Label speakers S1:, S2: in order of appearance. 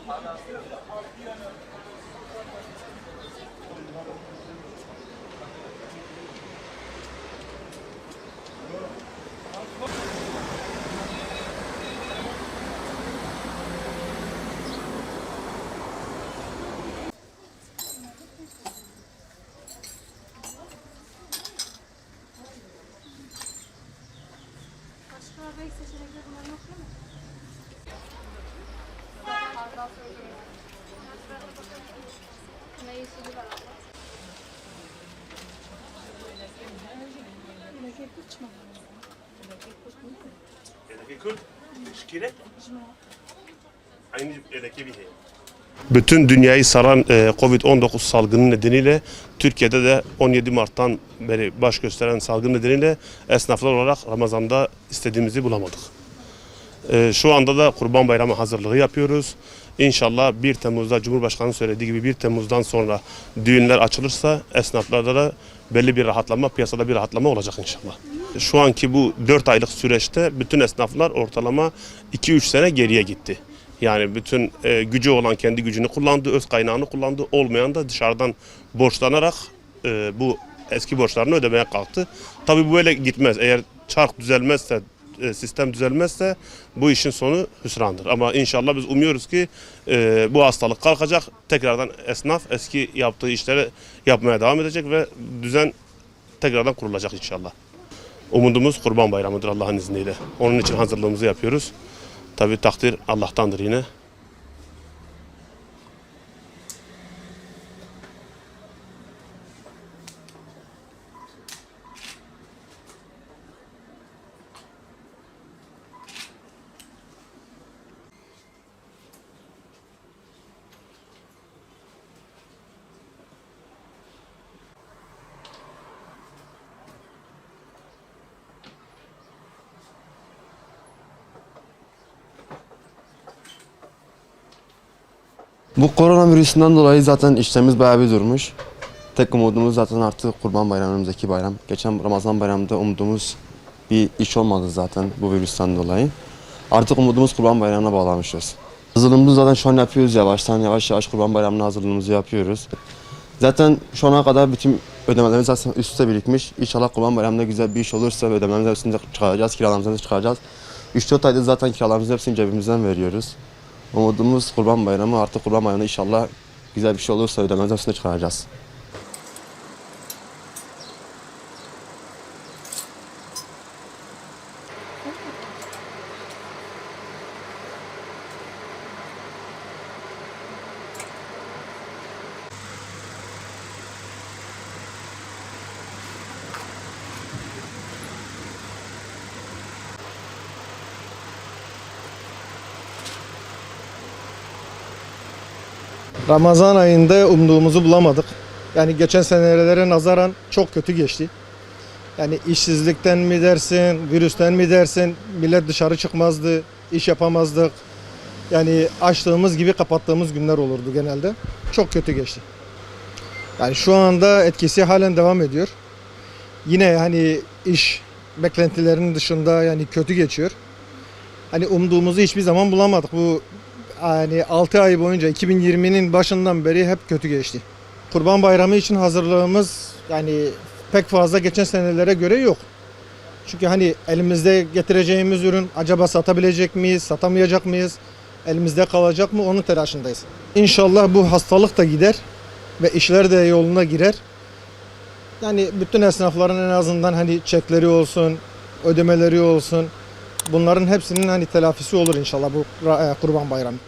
S1: Belki seçenekler bunların yok değil mi? Meyvesi var abla.
S2: Bütün dünyayı saran Covid-19 salgını nedeniyle Türkiye'de de 17 Mart'tan beri baş gösteren salgın nedeniyle esnaflar olarak Ramazan'da istediğimizi bulamadık. Şu anda da Kurban Bayramı hazırlığı yapıyoruz. İnşallah 1 Temmuz'da Cumhurbaşkanı'nın söylediği gibi 1 Temmuz'dan sonra düğünler açılırsa esnaflarda da belli bir rahatlama, piyasada bir rahatlama olacak inşallah. Şu anki bu 4 aylık süreçte bütün esnaflar ortalama 2-3 sene geriye gitti. Yani bütün gücü olan kendi gücünü kullandı, öz kaynağını kullandı. Olmayan da dışarıdan borçlanarak bu eski borçlarını ödemeye kalktı. Tabii bu böyle gitmez. Eğer çark düzelmezse, sistem düzelmezse bu işin sonu hüsrandır. Ama inşallah biz umuyoruz ki bu hastalık kalkacak. Tekrardan esnaf eski yaptığı işleri yapmaya devam edecek ve düzen tekrardan kurulacak inşallah. Umudumuz Kurban Bayramı'dır Allah'ın izniyle. Onun için hazırlığımızı yapıyoruz. Tabii takdir Allah'tandır yine.
S3: Bu koronavirüsünden dolayı zaten işlerimiz bayağı bir durmuş. Tek umudumuz zaten artık Kurban Bayramı, önümüzdeki bayram. Geçen Ramazan bayramında umudumuz bir iş olmadı zaten bu virüsten dolayı. Artık umudumuz Kurban Bayramı'na bağlamışız. Hazırlığımızı zaten şu an yapıyoruz yavaştan. Yavaş yavaş Kurban Bayramı'na hazırlığımızı yapıyoruz. Zaten şu ana kadar bütün ödemelerimiz zaten üst üste birikmiş. İnşallah Kurban Bayramı'nda güzel bir iş olursa ödemelerimizi hepsini çıkaracağız, kiralarımızı çıkaracağız. 3-4 ayda zaten kiralarımızı hepsini cebimizden veriyoruz. Umudumuz Kurban Bayramı, artık Kurban Bayramı'nda inşallah güzel bir şey olursa ödememizin hepsini çıkaracağız.
S4: Ramazan ayında umduğumuzu bulamadık. Yani geçen senelere nazaran çok kötü geçti. Yani işsizlikten mi dersin, virüsten mi dersin, millet dışarı çıkmazdı, iş yapamazdık. Yani açtığımız gibi kapattığımız günler olurdu genelde. Çok kötü geçti. Yani şu anda etkisi halen devam ediyor. Yine hani iş beklentilerinin dışında yani kötü geçiyor. Hani umduğumuzu hiçbir zaman bulamadık. Bu yani 6 ay boyunca 2020'nin başından beri hep kötü geçti. Kurban Bayramı için hazırlığımız yani pek fazla geçen senelere göre yok. Çünkü hani elimizde getireceğimiz ürün acaba satabilecek miyiz, satamayacak mıyız, elimizde kalacak mı onun telaşındayız. İnşallah bu hastalık da gider ve işler de yoluna girer. Yani bütün esnafların en azından hani çekleri olsun, ödemeleri olsun, bunların hepsinin hani telafisi olur inşallah bu Kurban Bayramı.